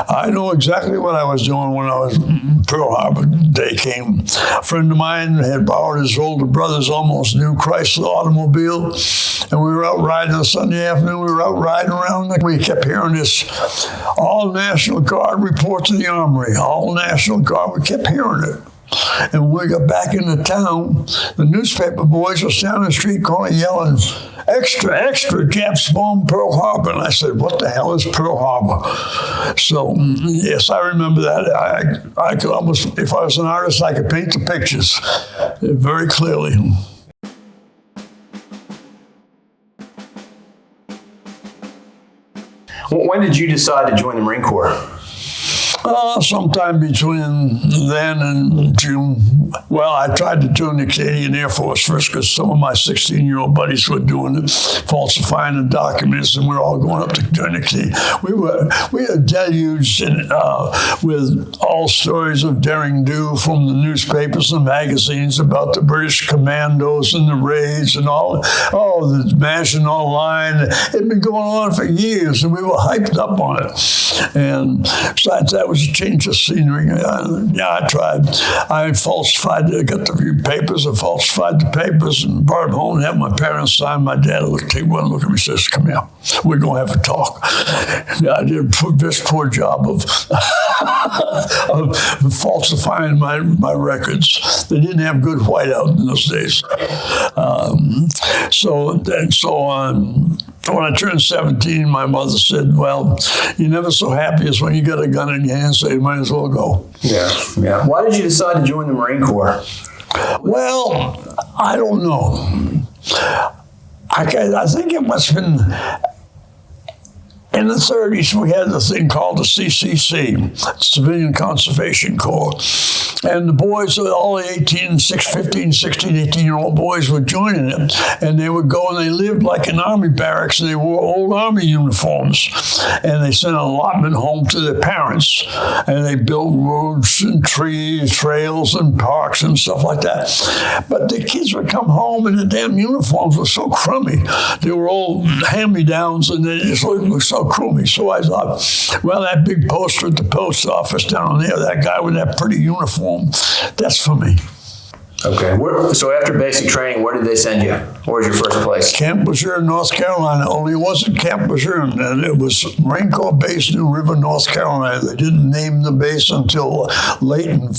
I know exactly what I was doing when I was Pearl Harbor Day came. A friend of mine had borrowed his older brother's almost new Chrysler automobile, and we were out riding on Sunday afternoon. We were out riding around. We kept hearing this all National Guard report to the Armory, all National Guard. We kept hearing it. And when we got back into town, the newspaper boys were standing on the street corner yelling, "Extra, extra, Japs bombed Pearl Harbor." And I said, "What the hell is Pearl Harbor?" So, yes, I remember that. I could almost, if I was an artist, I could paint the pictures very clearly. When did you decide to join the Marine Corps? Sometime between then and June. Well, I tried to join the Canadian Air Force first because some of my 16-year-old buddies were doing it, falsifying the documents, and we were all going up to join the Canadian. We were deluged with all stories of daring do from the newspapers and magazines about the British commandos and the raids and all the Maginot Line. It had been going on for years, and we were hyped up on it. And besides, that was a change of scenery. I tried. I falsified, got the papers, I falsified the papers and brought them home and had my parents sign. My dad take one look at me and says, "Come here, we're going to have a talk." I did a very poor job of falsifying my records. They didn't have good whiteout in those days. When I turned 17, my mother said, "Well, you're never so happy as when you got a gun in your hand, so you might as well go." Yeah. Why did you decide to join the Marine Corps? Well, I don't know. I think it must have been in the 30s, we had the thing called the CCC, Civilian Conservation Corps. And the boys, all the 15, 16, 18-year-old boys were joining it. And they would go and they lived like in army barracks. And they wore old army uniforms. And they sent an allotment home to their parents. And they built roads and trees, trails and parks and stuff like that. But the kids would come home and the damn uniforms were so crummy. They were all hand-me-downs and they just looked so crummy. So I thought, well, that big poster at the post office down there, that guy with that pretty uniform, that's for me. Okay. So after basic training, where did they send you? Where was your first place? Camp Lejeune, North Carolina. Only it wasn't Camp Lejeune. And it was Marine Corps Base, New River, North Carolina. They didn't name the base until late in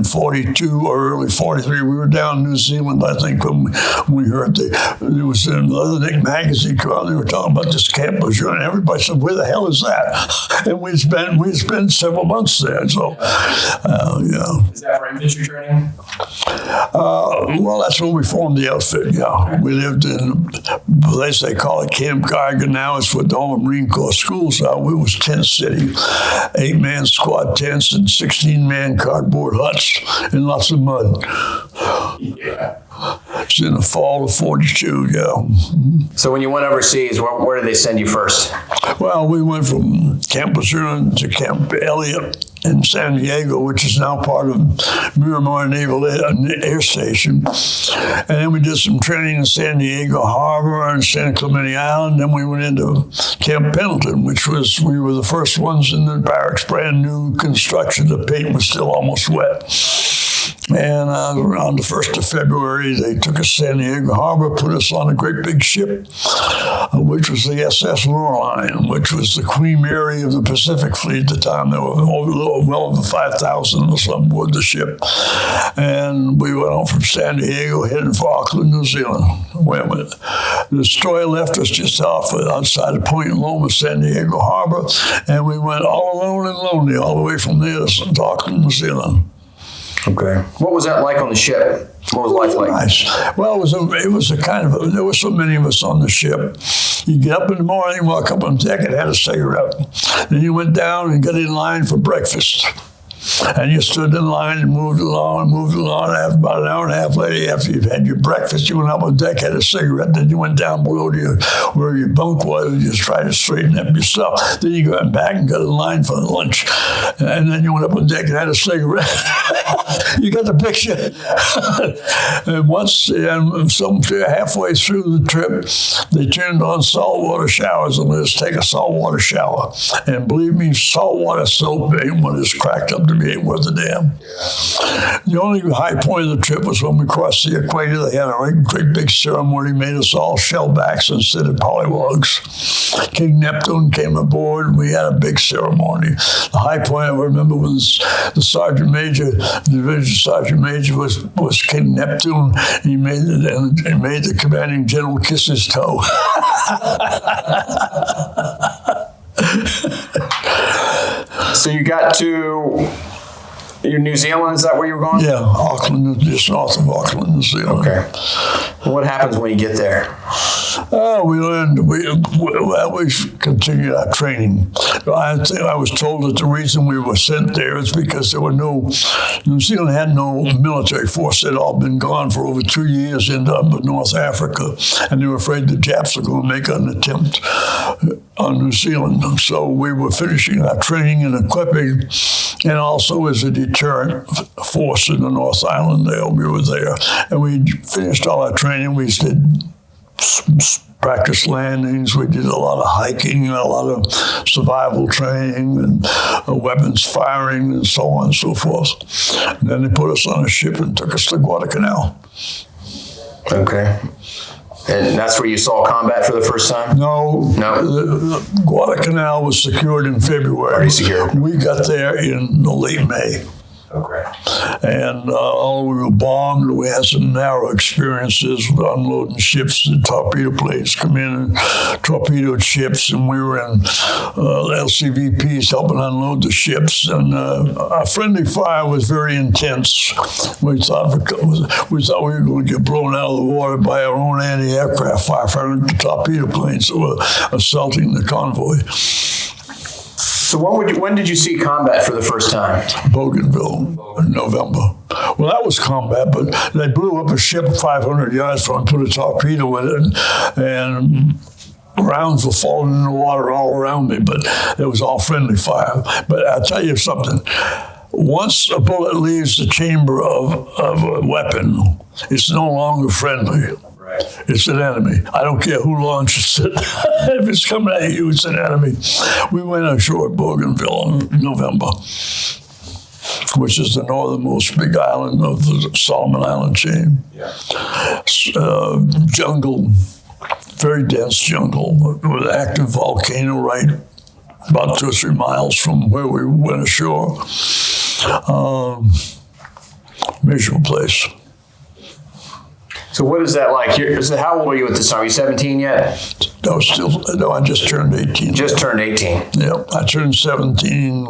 42 or early 43. We were down in New Zealand, I think, when we heard there was another Nick magazine called. They were talking about this Camp Lejeune. And everybody said, "Where the hell is that?" And we'd spent several months there. So, Is that for infantry training? Well, that's when we formed the outfit, yeah. We lived in a place they call it Camp Geiger now. It's what all the Marine Corps schools are. We was tent city, 8-man squad tents and 16-man cardboard huts and lots of mud. Yeah. It's in the fall of 42, yeah. So when you went overseas, where did they send you first? Well, we went from Camp Lejeune to Camp Elliott in San Diego, which is now part of Miramar Naval Air Station. And then we did some training in San Diego Harbor and San Clemente Island. Then we went into Camp Pendleton, we were the first ones in the barracks, brand new construction. The paint was still almost wet. And around the 1st of February, they took us to San Diego Harbor, put us on a great big ship, which was the SS Loreline, which was the Queen Mary of the Pacific Fleet at the time. There were well over 5,000 of us on board the ship. And we went on from San Diego, heading for Auckland, New Zealand. The destroyer left us just outside of Point Loma, San Diego Harbor, and we went all alone and lonely all the way from there to Auckland, New Zealand. Okay. What was that like on the ship? What was life like? Nice. Well, it was a kind of, there were so many of us on the ship. You get up in the morning, walk up on deck and had a cigarette. Then you went down and got in line for breakfast. And you stood in line and moved along. After about an hour and a half later, after you've had your breakfast, you went up on deck, had a cigarette, then you went down below to where your bunk was and just tried to straighten up your stuff. Then you went back and got in line for lunch. And then you went up on deck and had a cigarette. You got the picture. And once, halfway through the trip, they turned on saltwater showers and let us take a saltwater shower. And believe me, saltwater soap ain't what it's cracked up to be, ain't worth a damn. The only high point of the trip was when we crossed the equator. They had a great big ceremony, made us all shellbacks instead of pollywogs. King Neptune came aboard, and we had a big ceremony. The high point I remember was the sergeant major, the division sergeant major was King Neptune. He made the commanding general kiss his toe. So you got to New Zealand, is that where you were going? Yeah, Auckland, just north of Auckland, New Zealand. Okay. What happens when you get there? We learned, we continued our training. I was told that the reason we were sent there is because New Zealand had no military force. They'd all been gone for over 2 years into North Africa, and they were afraid the Japs were going to make an attempt on New Zealand. And so we were finishing our training and equipping, and also as a deterrent force in the North Island there. We were there, and we finished all our training. We did practice landings. We did a lot of hiking, a lot of survival training, and weapons firing, and so on and so forth. And then they put us on a ship and took us to Guadalcanal. Okay. And that's where you saw combat for the first time? No. Guadalcanal was secured in February. Already secured. We got there in late May. Okay. And we were bombed. We had some narrow experiences with unloading ships. The torpedo planes come in and torpedoed ships, and we were in LCVPs helping unload the ships. And our friendly fire was very intense. We thought we were going to get blown out of the water by our own anti-aircraft fire from the torpedo planes that were assaulting the convoy. So when did you see combat for the first time? Bougainville in November. Well, that was combat, but they blew up a ship 500 yards from it, put a torpedo in it, and rounds were falling in the water all around me, but it was all friendly fire. But I'll tell you something. Once a bullet leaves the chamber of a weapon, it's no longer friendly. It's an enemy. I don't care who launches it. If it's coming at you, it's an enemy. We went ashore at Bougainville in November, which is the northernmost big island of the Solomon Island chain. Yeah. Jungle, very dense jungle, with an active volcano right about 2 or 3 miles from where we went ashore. Miserable place. So what is that like? How old are you at this time? Are you 17 yet? No, I just turned 18. Just turned 18. Yeah, I turned 17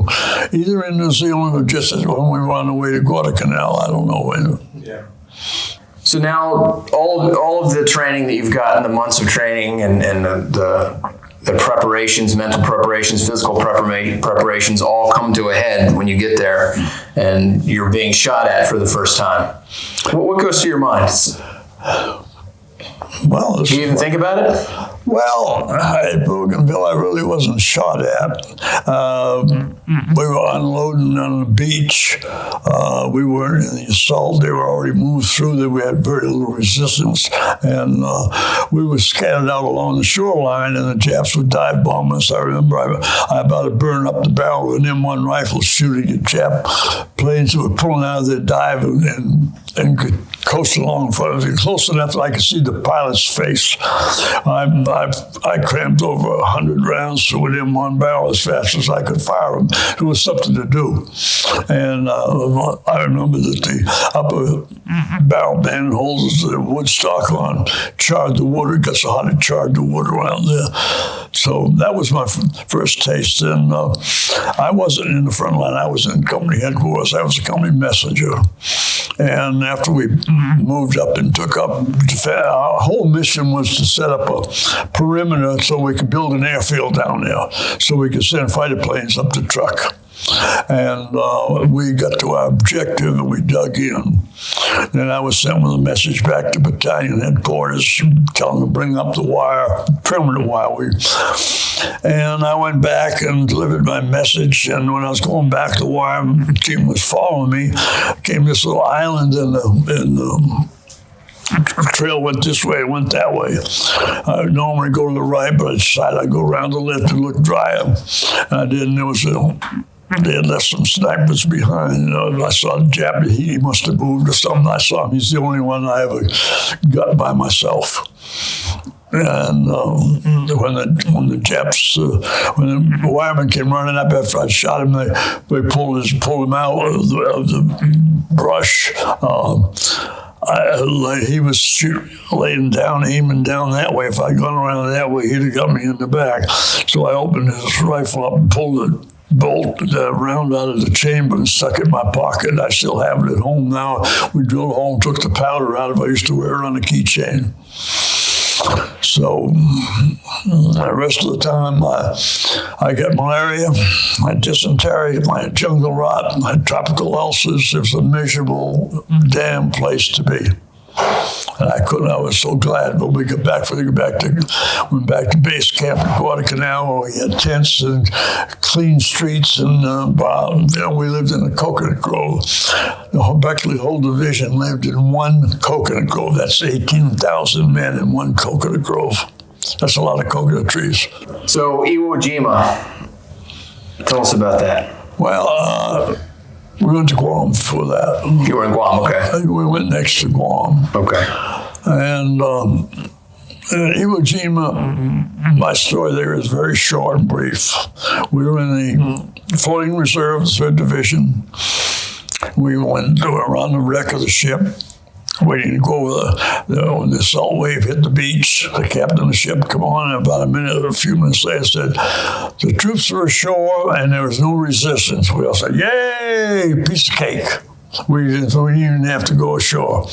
either in New Zealand or just when we were on the way to Guadalcanal. I don't know when. Yeah. So now all of the training that you've got, and the months of training, and the preparations, mental preparations, physical preparations, all come to a head when you get there, and you're being shot at for the first time. What goes through your mind? Well, do you even think about it? Well, at Bougainville, I really wasn't shot at. We were unloading on the beach. We weren't in the assault. They were already moved through there. We had very little resistance. And we were scattered out along the shoreline, and the Japs would dive bomb us. I remember I about to burn up the barrel with an M1 rifle shooting at Jap planes that were pulling out of their dive and could coast along in front of me, close enough that I could see the pilot's face. I crammed over 100 rounds through an M1 barrel as fast as I could fire them. It was something to do. And I remember that the upper barrel manholes that the wood stock on charred the water. It got so hot it charred the water around there. So that was my first taste. And I wasn't in the front line. I was in company headquarters. I was a company messenger. And after we moved up and took up, our whole mission was to set up a perimeter so we could build an airfield down there, so we could send fighter planes up the truck. And we got to our objective and we dug in. Then I was sent with a message back to battalion headquarters telling them to bring up the wire, perimeter wire. And I went back and delivered my message. And when I was going back, the wire team was following me. Came this little island in the trail went this way, it went that way. I normally go to the right, but I decided I'd go around the left and look drier. And I didn't. They had left some snipers behind. I saw the Jap. He must have moved or something. I saw him. He's the only one I ever got by myself. And when the Japs, when the wiremen came running up after I shot him, they pulled him out of the brush. He was laying down, aiming down that way. If I'd gone around that way, he'd have got me in the back. So I opened his rifle up and pulled the bolt, the round out of the chamber and stuck it in my pocket. I still have it at home now. We drilled a hole and took the powder out of it. I used to wear it on a keychain. So the rest of the time, I got malaria, my dysentery, my jungle rot, my tropical ulcers. It was a miserable damn place to be. And I was so glad when we went back to base camp in Guadalcanal, where we had tents and clean streets, and we lived in a coconut grove. The Beckley whole division lived in one coconut grove. That's 18,000 men in one coconut grove. That's a lot of coconut trees. So Iwo Jima, tell us about that. Well, we went to Guam for that. You were in Guam, okay. We went next to Guam. Okay. And Iwo Jima, my story there is very short and brief. We were in the floating reserve, 3rd Division. We were on the wreck of the ship, waiting to go over when the salt wave hit the beach. The captain of the ship come on, and about a few minutes later said, the troops were ashore and there was no resistance. We all said, yay, piece of cake. We didn't even have to go ashore.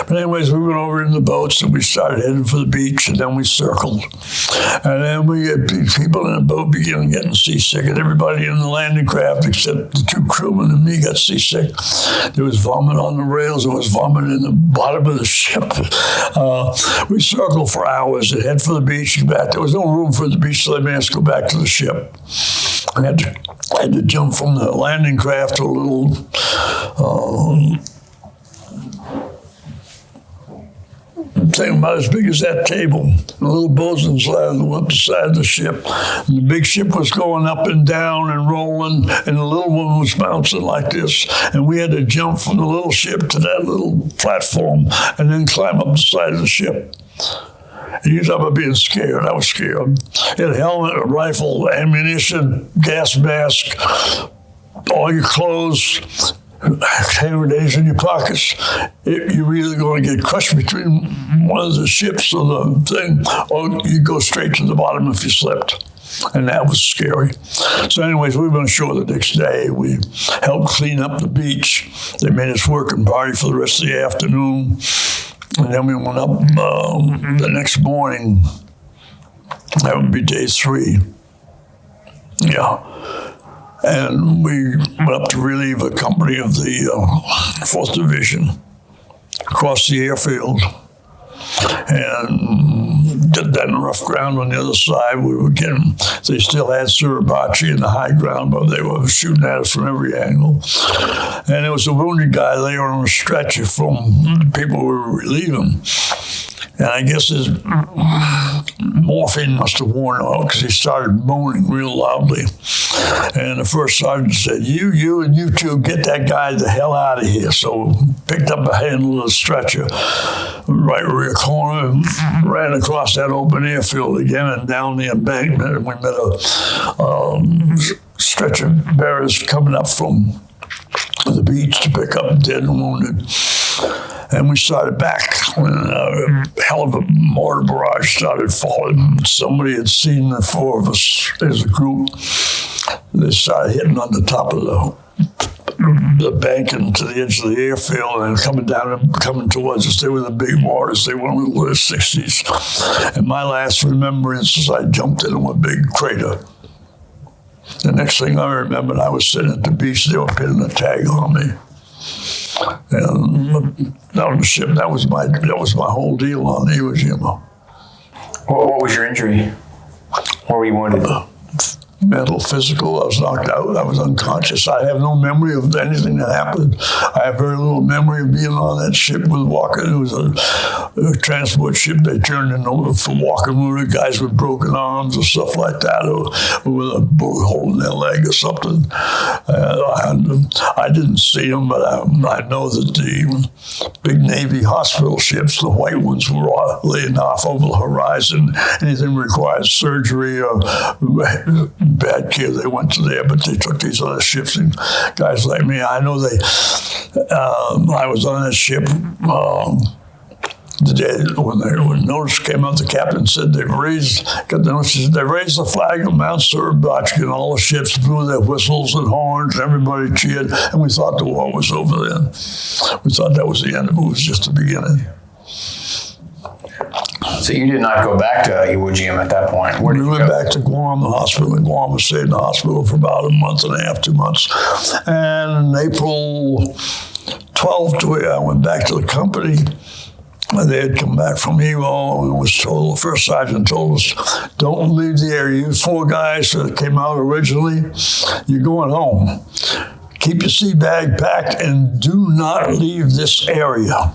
But anyways, we went over in the boats and we started heading for the beach, and then we circled. And then people in the boat began getting seasick, and everybody in the landing craft except the 2 crewmen and me got seasick. There was vomit on the rails. There was vomit in the bottom of the ship. We circled for hours and head for the beach and back. There was no room for the beach, so they made us go back to the ship. I had to jump from the landing craft to a little thing about as big as that table, a little bosun's ladder that went beside the ship. And the big ship was going up and down and rolling, and the little one was bouncing like this. And we had to jump from the little ship to that little platform and then climb up the side of the ship. You talk about being scared. I was scared. You had a helmet, a rifle, ammunition, gas mask, all your clothes, hand grenades in your pockets. You're either going to get crushed between one of the ships or the thing, or you go straight to the bottom if you slipped. And that was scary. So anyways, we went ashore the next day. We helped clean up the beach. They made us work and party for the rest of the afternoon. And then we went up the next morning. That would be day 3. Yeah. And we went up to relieve a company of the 4th Division across the airfield. And did that in rough ground on the other side. They still had Suribachi in the high ground, but they were shooting at us from every angle. And there was a wounded guy there on a stretcher from the people we were relieving. And I guess his morphine must have worn off because he started moaning real loudly. And the first sergeant said, you and you two, get that guy the hell out of here. So picked up a handle of the stretcher, right rear corner, and ran across that open airfield again and down the embankment. And we met a stretcher bearers coming up from the beach to pick up dead and wounded. And we started back when a hell of a mortar barrage started falling. Somebody had seen the 4 of us as a group. They started hitting on the top of the bank and to the edge of the airfield and coming down and coming towards us. They were the big mortars. They were in the 60s. And my last remembrance is I jumped into a big crater. The next thing I remembered, I was sitting at the beach. They were pinning a tag on me. And on the ship, that was my whole deal on Iwo Jima. What was your injury? Where were you wounded? Mental, physical. I was knocked out. I was unconscious. I have no memory of anything that happened. I have very little memory of being on that ship with Walker. It was a transport ship. They turned in for walking wounded guys with broken arms or stuff like that, or with a bullet hole in their leg or something. I didn't see them, but I know that the big Navy hospital ships, the white ones, were laying off over the horizon. Anything required surgery or bad care, they went to there, but they took these other ships and guys like me. I know I was on that ship the day when notice came out. The captain said they've raised the flag of Mount Surabachka, and all the ships blew their whistles and horns, and everybody cheered, and we thought the war was over then. We thought that was the end of it. It was just the beginning. So you did not go back to Iwo Jima at that point? We went back to Guam, the hospital in Guam. We stayed in the hospital for about a month and a half, 2 months. And April 12th, I went back to the company. They had come back from Iwo and was told, the first sergeant told us, don't leave the area. You 4 guys that came out originally, you're going home. Keep your sea bag packed and do not leave this area.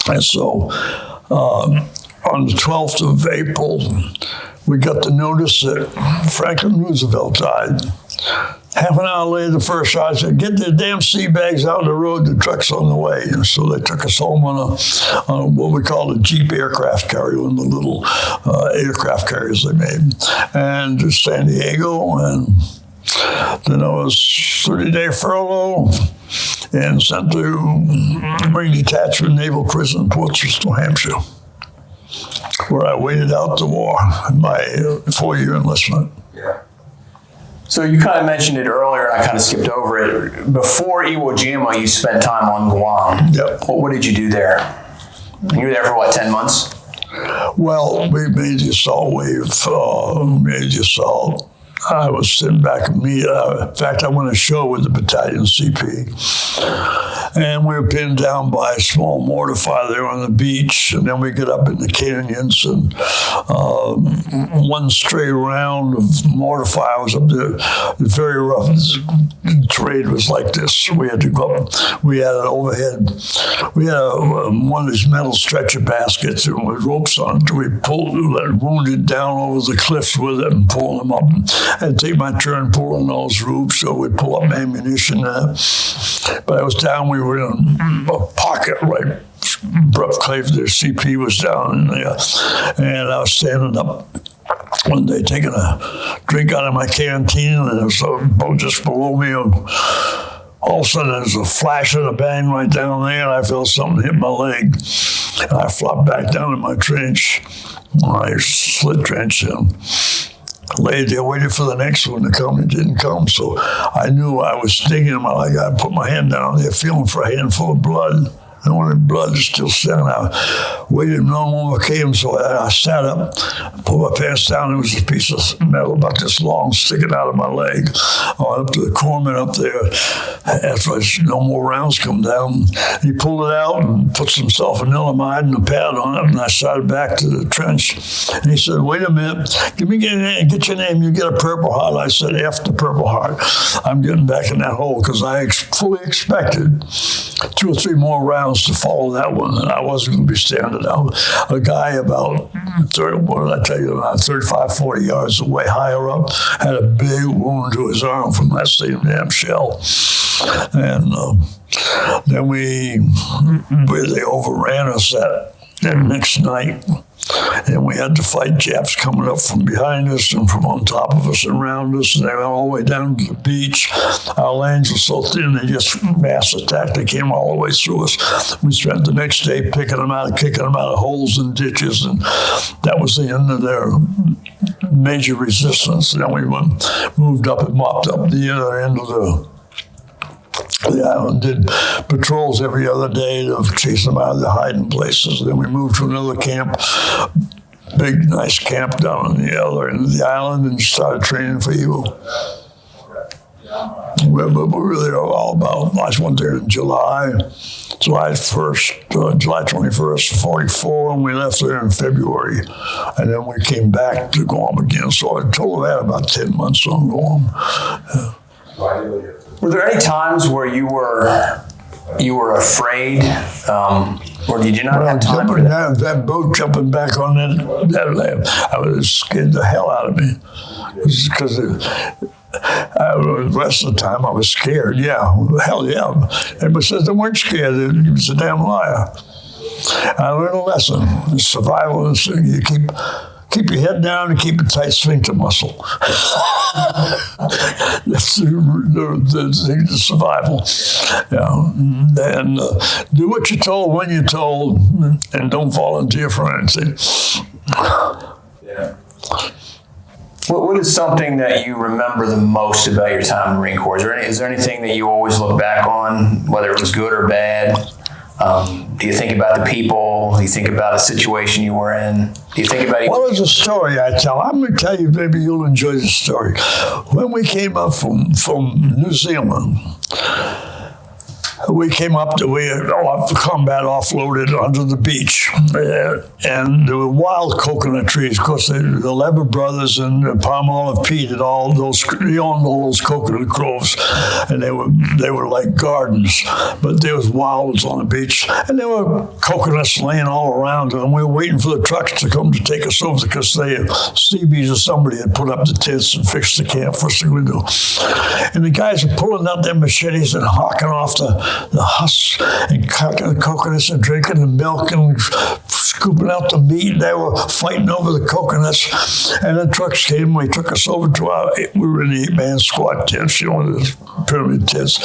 And so on the 12th of April, we got the notice that Franklin Roosevelt died. Half an hour later, the first sergeant said, get the damn sea bags out of the road, the truck's on the way. And so they took us home on what we call a Jeep aircraft carrier, one of the little aircraft carriers they made, and to San Diego. And then I was 30-day furlough and sent to Marine Detachment Naval Prison in Portsmouth, New Hampshire, where I waited out the war, my 4-year enlistment. Yeah. So you kind of mentioned it earlier, and I kind of skipped over it. Before Iwo Jima, you spent time on Guam. Yep. What did you do there? You were there for, what, 10 months? Well, we made the assault wave, I was sitting back at me. In fact, I went ashore with the battalion CP. And we were pinned down by a small mortar fire there on the beach. And then we get up in the canyons, and one stray round of mortar fire was up there. Very rough. The terrain was like this. We had to go up. We had an overhead. We had one of these metal stretcher baskets with ropes on it. We pulled wounded down over the cliffs with it and pulled them up. I'd take my turn pulling those ropes, so we'd pull up ammunition. But I was down, we were in a pocket right above Clave. The CP was down in there, and I was standing up one day taking a drink out of my canteen, and there was a boat just below me. And all of a sudden, there's a flash and a bang right down there, and I felt something hit my leg. And I flopped back down in my trench, my slit trench, and laid there waiting for the next one to come. It didn't come, so I knew I was stinging in my leg. I put my hand down there, feeling for a handful of blood. And when the blood is still standing out, I waited, no one came, so I sat up, pulled my pants down. There was a piece of metal about this long sticking out of my leg. I went up to the corpsman up there. After no more rounds come down, he pulled it out and put some sulfanilamide and a pad on it, and I started back to the trench. And he said, wait a minute, get your name, you get a Purple Heart. I said, after Purple Heart, I'm getting back in that hole, because I fully expected 2 or 3 more rounds to follow that one, and I wasn't going to be standing out. A guy about 35, 40 yards away, higher up, had a big wound to his arm from that same damn shell. And then they overran us that next night. And we had to fight Japs coming up from behind us and from on top of us and around us. And they went all the way down to the beach. Our lanes were so thin, they just mass attacked. They came all the way through us. We spent the next day picking them out, kicking them out of holes and ditches. And that was the end of their major resistance. And then we moved up and mopped up the other end of the island, did patrols every other day to chase them out of their hiding places. Then we moved to another camp big, nice camp down on the other end of the island and started training for Iwo. We really are all about. I went there in July 21st, 44, and we left there in February. And then we came back to Guam again. So I told I had about 10 months on Guam. Were there any times where you were afraid, or did you not have time for that? That boat jumping back on that lamp, I was scared the hell out of me. Because the rest of the time I was scared. Yeah, hell yeah. Everybody says they weren't scared. It's a damn liar. I learned a lesson. Survival is you keep your head down and keep a tight sphincter muscle. That's the thing to survival. Yeah. And do what you're told when you're told, and don't volunteer for anything. Yeah. What is something that you remember the most about your time in the Marine Corps? Is there anything that you always look back on, whether it was good or bad? Do you think about the people? Do you think about a situation you were in? Do you think about... Well, there's a story I tell. I'm going to tell you, maybe you'll enjoy the story. When we came up from New Zealand, we came up to, combat offloaded onto the beach, and there were wild coconut trees. Of course, the Lever brothers and Palmolive Pete had all those, they owned all those coconut groves, and they were like gardens, but there was wilds on the beach, and there were coconuts laying all around, and we were waiting for the trucks to come to take us over because Seabees or somebody had put up the tents and fixed the camp. First thing we do, and the guys were pulling out their machetes and hawking off the husks and cracking the coconuts and drinking the milk and scooping out the meat. They were fighting over the coconuts. And the trucks came. They took us over to we were in the 8-man squat tents, the pyramid tents.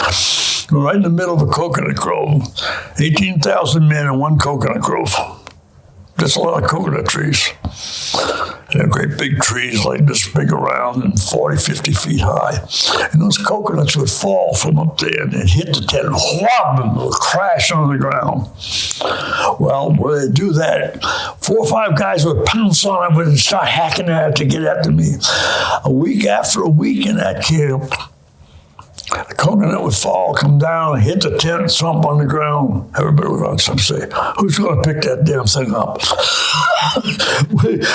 We were right in the middle of a coconut grove. 18,000 men in one coconut grove. That's a lot of coconut trees. They're great big trees like this big around and 40, 50 feet high. And those coconuts would fall from up there and they'd hit the tent, whop, and they'll crash on the ground. Well, when they do that, 4 or 5 guys would pounce on it and start hacking at it to get after me. A week after a week in that camp, the coconut would fall, come down, hit the tent, thump on the ground. Everybody would run some say, who's going to pick that damn thing up?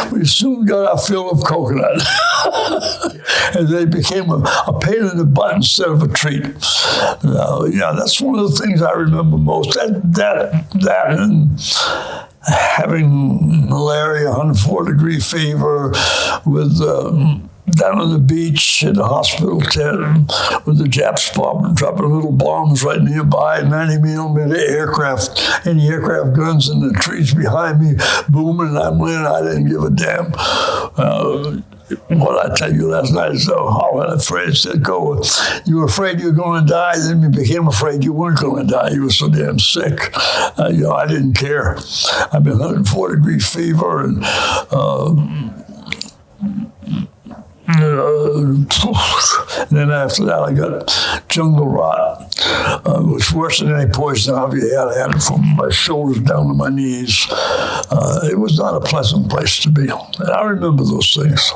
we soon got our fill of coconut. And they became a pain in the butt instead of a treat. Yeah, that's one of the things I remember most. That and having malaria, 104-degree fever with... down on the beach in the hospital tent with the Japs dropping little bombs right nearby, 90mm anti-aircraft guns in the trees behind me booming, and I'm laying, I didn't give a damn. What I tell you last night is how afraid said go. You were afraid you were going to die, then you became afraid you weren't going to die. You were so damn sick. I didn't care. I've been 104-degree fever and then after that, I got jungle rot. It was worse than any poison ivy I had it from my shoulders down to my knees. It was not a pleasant place to be. And I remember those things.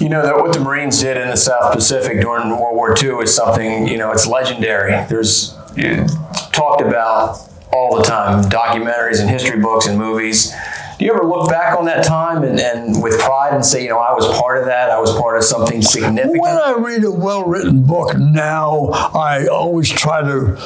You know, that what the Marines did in the South Pacific during World War II is something, it's legendary. There's talked about all the time, documentaries and history books and movies. Do you ever look back on that time and with pride and say, I was part of that, I was part of something significant? When I read a well-written book now, I always try to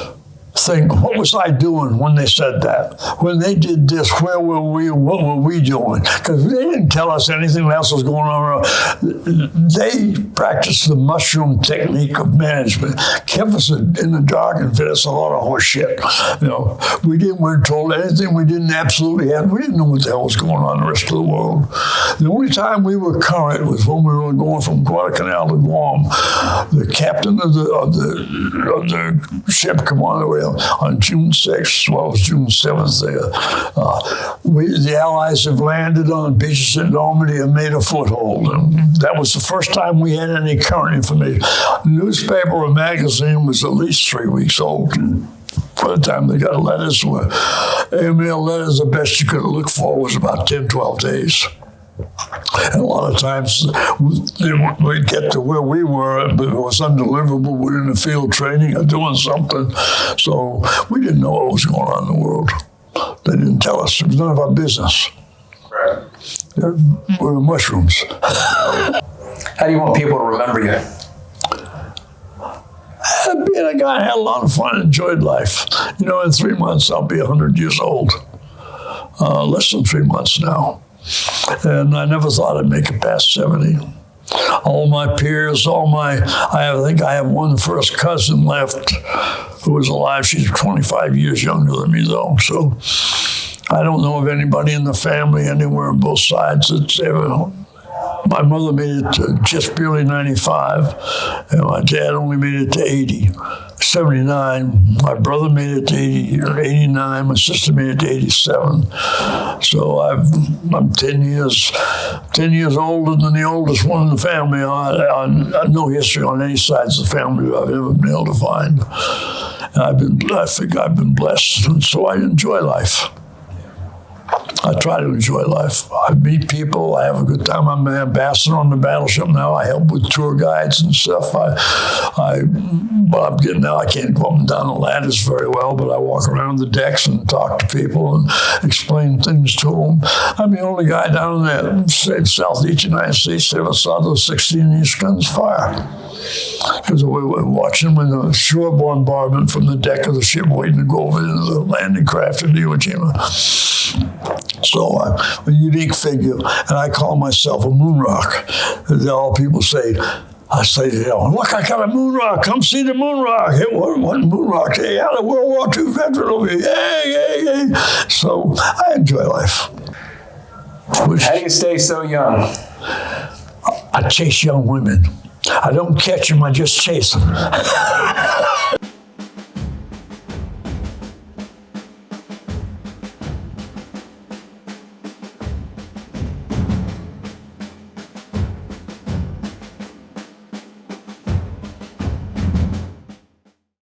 think, what was I doing when they said that? When they did this, where were we? What were we doing? Because they didn't tell us anything else was going on. They practiced the mushroom technique of management, kept us in the dark and fed us a lot of horse shit. We weren't told anything we didn't absolutely have. We didn't know what the hell was going on in the rest of the world. The only time we were current was when we were going from Guadalcanal to Guam. The captain of the ship come on the way on June 6th, well, it was June 7th there. The Allies have landed on the beaches at Normandy and made a foothold. And that was the first time we had any current information. The newspaper or magazine was at least 3 weeks old. By the time they got letters, airmail letters, the best you could look for was about 10, 12 days. And a lot of times we'd get to where we were, but it was undeliverable. We were in the field training or doing something. So we didn't know what was going on in the world. They didn't tell us. It was none of our business. Right. We're the mushrooms. How do you want people to remember you? Being a guy, I had a lot of fun, enjoyed life. You know, in 3 months, I'll be 100 years old. Less than 3 months now. And I never thought I'd make it past 70. All my peers, I think I have one first cousin left who was alive. She's 25 years younger than me, though. So I don't know of anybody in the family anywhere on both sides that's ever. My mother made it to just barely 95, and my dad only made it to 80. 79. My brother made it to 80 or 89. My sister made it to 87. So I'm 10 years older than the oldest one in the family. I no history on any sides of the family that I've ever been able to find. And I think I've been blessed, and so I enjoy life. I try to enjoy life. I meet people. I have a good time. I'm an ambassador on the battleship now. I help with tour guides and stuff. But I'm getting now. I can't go up and down the ladders very well, but I walk around the decks and talk to people and explain things to them. I'm the only guy down in the southeast United States that ever saw those 16 East guns fire. Because we were watching when the shore bombardment from the deck of the ship waiting to go over into the landing craft at Iwo Jima. So I'm a unique figure, and I call myself a moon rock. All people say, I say to them, look, I got a moon rock. Come see the moon rock. Hey, what moon rock? Hey, I had a World War II veteran over here. Yay. So I enjoy life. How do you stay so young? I chase young women. I don't catch them, I just chase them.